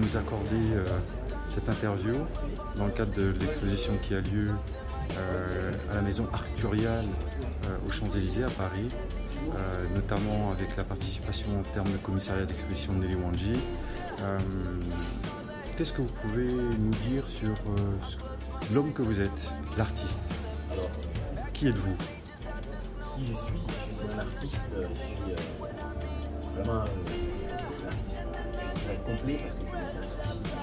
nous accorder cette interview dans le cadre de l'exposition qui a lieu à la maison Arcturial aux Champs-Élysées à Paris, notamment avec la participation en termes de commissariat d'exposition de Nelly Wanji. Qu'est-ce que vous pouvez nous dire sur l'homme que vous êtes, l'artiste? Alors, qui êtes-vous? qui je suis un artiste, je suis vraiment un artiste très complet parce que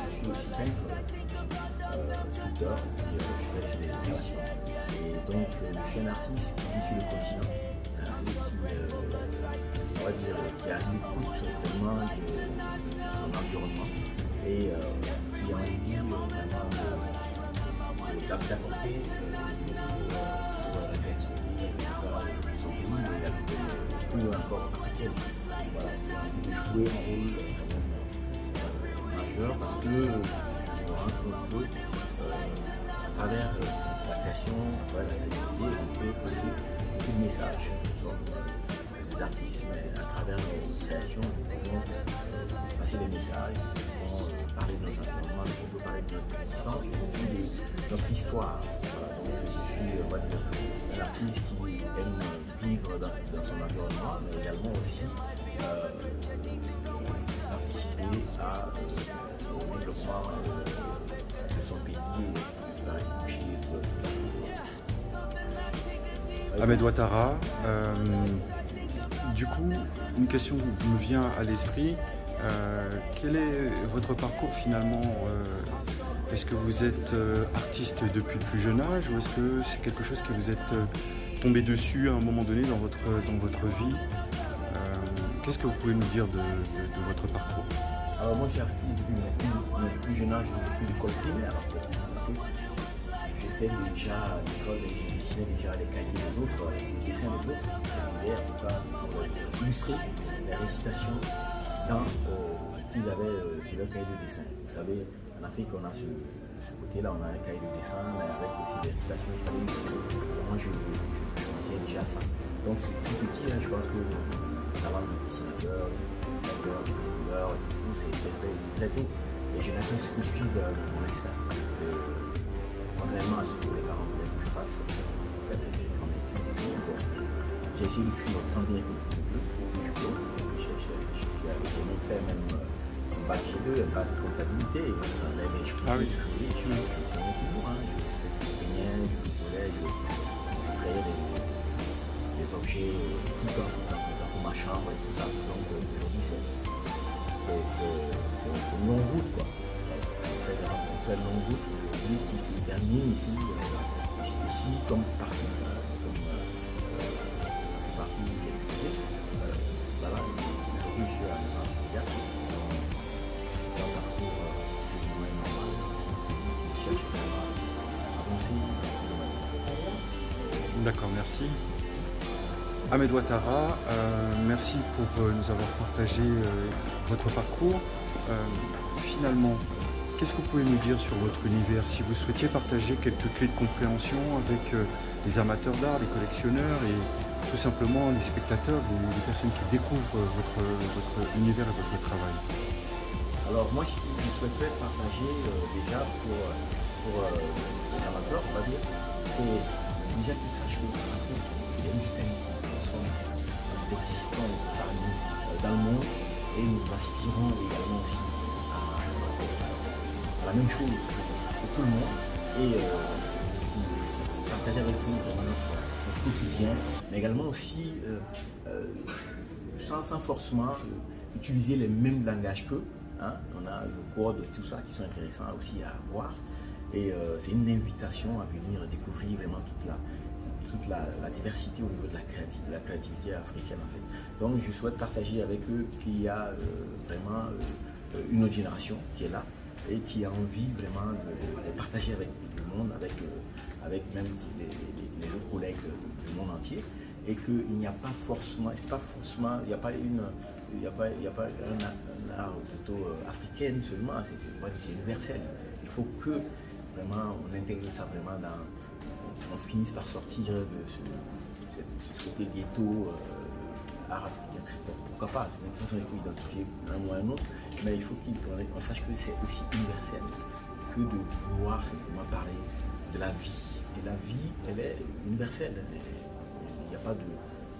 je suis aussi peintre, sculpteur, et je fais sur les installations. Et donc je suis un artiste qui vit sur le continent, on va dire, qui a l'écoute vraiment de son environnement et qui a envie vraiment d'apporter la créativité de son pays, mais plus encore africaine. Voilà, de jouer un rôle majeur parce que je me rends compte que à travers la création, la créativité, on peut passer beaucoup de messages. Nous sommes des artistes, mais à travers nos créations, nous pouvons passer des messages, nous pouvons parler de notre environnement, on peut parler de notre existence et aussi de notre histoire. Voilà, donc je suis, on va dire, un artiste qui aime vivre dans son environnement, mais également aussi participer au développement de son pays et de la République. Ahmed Ouattara, du coup, une question me vient à l'esprit. Quel est votre parcours finalement? Est-ce que vous êtes artiste depuis le plus jeune âge ou est-ce que c'est quelque chose que vous êtes tombé dessus à un moment donné dans votre vie? Qu'est-ce que vous pouvez nous dire de votre parcours? Alors moi je suis artiste depuis mon plus jeune âge, depuis l'école primaire en fait, parce que j'étais déjà à l'école et je dessinais déjà les cahiers des autres, les dessins des autres, j'essayais en tout cas pour illustrer les récitations dans qu'ils avaient sur leur cahier de dessin. Vous savez, en Afrique on a ce côté-là, on a un cahier de dessin, mais avec aussi des récitations, il fallait illustrer. Moi je essayais déjà ça. Donc c'est tout petit, hein, je pense que ça va de dessinateur, de tout, c'est très tôt. Et j'ai l'impression que je suis mon instinct. Contrairement à ce que les parents voulaient que je fasse, faire des grandes études et tout. J'ai essayé de fuir tant bien que je peux. J'ai même fait un bac G2, un bac de comptabilité. Mais je pouvais jouer, je connais toujours. Je peignais, je bricolais, je créais des objets tout le temps dans ma chambre et tout ça. Donc aujourd'hui c'est une longue route quoi. C'est une longue route aujourd'hui qui se termine ici comme partout exposé. Voilà, aujourd'hui je suis à Saint-Pierre, dans un parcours plus ou moins normal. Je cherche vraiment à avancer. D'accord, merci. Ahmed Ouattara, merci pour nous avoir partagé votre parcours. Finalement, qu'est-ce que vous pouvez nous dire sur votre univers? Si vous souhaitiez partager quelques clés de compréhension avec les amateurs d'art, les collectionneurs et tout simplement les spectateurs, les personnes qui découvrent votre univers et votre travail. Alors moi, je souhaiterais partager déjà pour les amateurs, on va dire, c'est déjà qu'ils sachent qu'il y a une vitalité. Nous existons parmi dans le monde et nous aspirons également aussi à la même chose que tout le monde et partager avec eux notre quotidien, mais également aussi sans forcément utiliser les mêmes langages qu'eux. Hein. On a le code et tout ça qui sont intéressants aussi à voir et c'est une invitation à venir découvrir vraiment toute la diversité au niveau de la créativité africaine en fait. Donc je souhaite partager avec eux qu'il y a vraiment une autre génération qui est là et qui a envie vraiment de partager avec le monde, avec même les autres collègues du monde entier et qu'il n'y a pas forcément, il n'y a pas un art plutôt africain seulement, c'est universel. Il faut que vraiment on intègre ça vraiment on finisse par sortir de ce côté ghetto art africain. Donc, pourquoi pas? De toute façon, il faut identifier un ou un autre, mais il faut qu'on sache que c'est aussi universel que de vouloir simplement parler de la vie. Et la vie, elle est universelle. Il n'y a pas de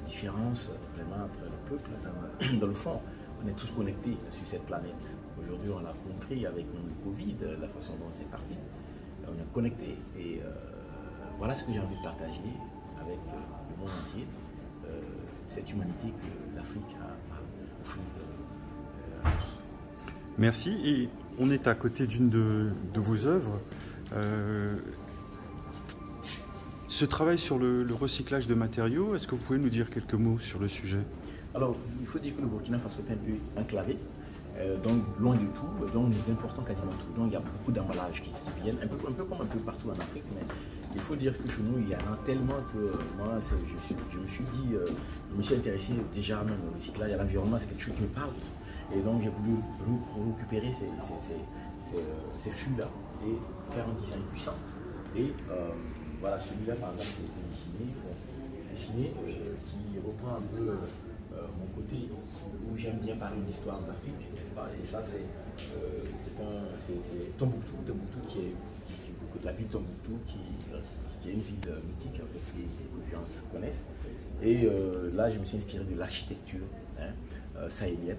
différence vraiment entre le peuple. Dans le fond, on est tous connectés sur cette planète. Aujourd'hui, on l'a compris avec le Covid, la façon dont c'est parti. On est connectés. Et voilà ce que j'ai envie de partager avec le monde entier. Cette humanité que l'Afrique a offert à tous. Merci. Et on est à côté d'une de vos œuvres. Ce travail sur le recyclage de matériaux, est-ce que vous pouvez nous dire quelques mots sur le sujet? Alors, il faut dire que le Burkina Faso est un peu enclavé, donc loin de tout, donc nous importons quasiment tout. Donc il y a beaucoup d'emballages qui viennent, un peu comme un peu partout en Afrique, mais il faut dire que chez nous, il y en a tellement que moi, je me suis dit, je me suis intéressé déjà même au recyclage, à l'environnement, c'est quelque chose qui me parle. Et donc j'ai voulu récupérer ces fûts-là et faire un design puissant. Et voilà, celui-là par exemple, c'est dessiné qui reprend un peu mon côté où j'aime bien parler de l'histoire d'Afrique, n'est-ce pas? Et ça, c'est Tombouctou, qui est la ville de Tombouctou, qui est une ville mythique, en fait, que les gens connaissent. Et là, je me suis inspiré de l'architecture sahélienne,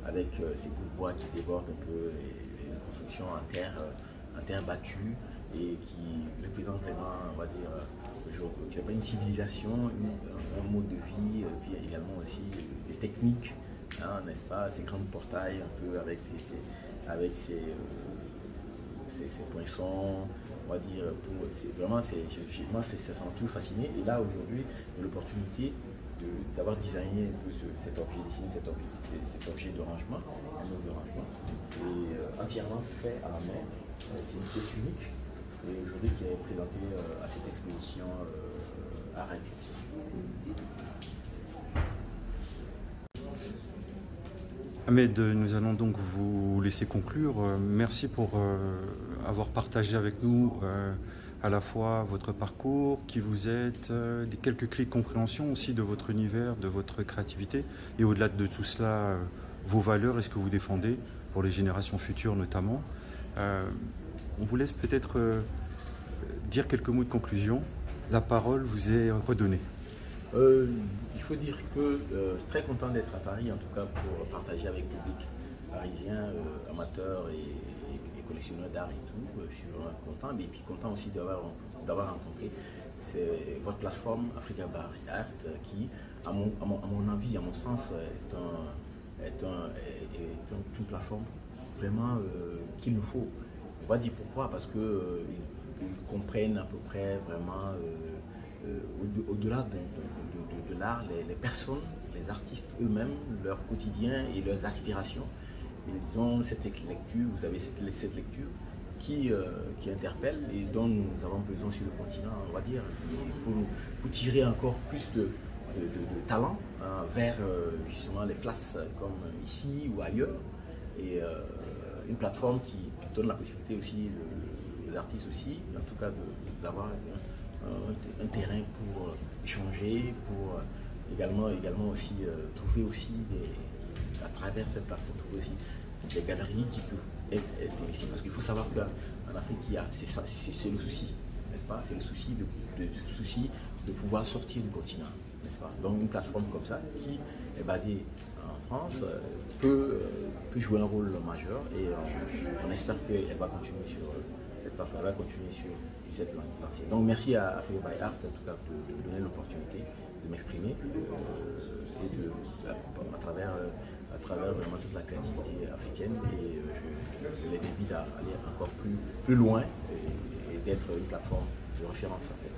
avec ces bouts de bois qui débordent un peu, et une construction en terre battue, et qui représente vraiment, on va dire, je dirais pas une civilisation, un mode de vie, puis également aussi des techniques, hein, n'est-ce pas, ces grands portails un peu avec ces poinçons, on va dire, vraiment, moi ça m'a toujours fasciné. Et là aujourd'hui, j'ai l'opportunité d'avoir designé un peu cet objet, dessiné cet objet de rangement, un mode de rangement, et entièrement fait à la main. C'est une pièce unique. Et aujourd'hui qui est présenté à cette exposition à Rennes. Ahmed, nous allons donc vous laisser conclure. Merci pour avoir partagé avec nous à la fois votre parcours, qui vous êtes, quelques clés de compréhension aussi de votre univers, de votre créativité, et au-delà de tout cela, vos valeurs et ce que vous défendez pour les générations futures notamment. On vous laisse peut-être dire quelques mots de conclusion. La parole vous est redonnée. Il faut dire que je suis très content d'être à Paris, en tout cas pour partager avec le public parisien, amateur et collectionneur d'art et tout. Je suis vraiment content, mais puis content aussi d'avoir rencontré votre plateforme Africa Bar Art qui, à mon avis, à mon sens, est une plateforme vraiment qu'il nous faut. On va dire pourquoi, parce qu'ils comprennent à peu près vraiment au-delà de l'art, les personnes, les artistes eux-mêmes, leur quotidien et leurs aspirations. Ils ont cette lecture, vous avez cette lecture qui interpelle et dont nous avons besoin sur le continent, on va dire, pour tirer encore plus de talent vers justement les places comme ici ou ailleurs. Et une plateforme qui donne la possibilité aussi aux artistes aussi, en tout cas d'avoir un terrain pour échanger, pour également aussi trouver aussi à travers cette plateforme, trouver aussi des galeries qui peuvent être ici. Parce qu'il faut savoir qu'en Afrique, c'est le souci, n'est-ce pas? C'est le souci de pouvoir sortir du continent, n'est-ce pas? Donc une plateforme comme ça, qui est basée en France, peut jouer un rôle majeur et on espère qu'elle va continuer sur cette plateforme, elle va continuer sur cette lancée. Donc merci à Africa by Art en tout cas de me donner l'opportunité de m'exprimer et à travers vraiment toute la créativité africaine, et je les invite à aller encore plus loin et d'être une plateforme de référence en fait.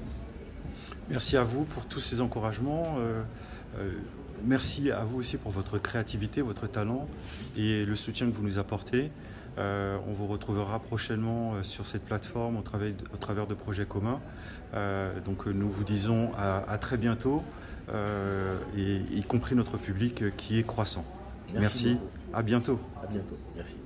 Merci à vous pour tous ces encouragements. Merci à vous aussi pour votre créativité, votre talent et le soutien que vous nous apportez. On vous retrouvera prochainement sur cette plateforme au travers de projets communs. Donc nous vous disons à très bientôt, y compris notre public qui est croissant. Merci. À bientôt. À bientôt. Merci.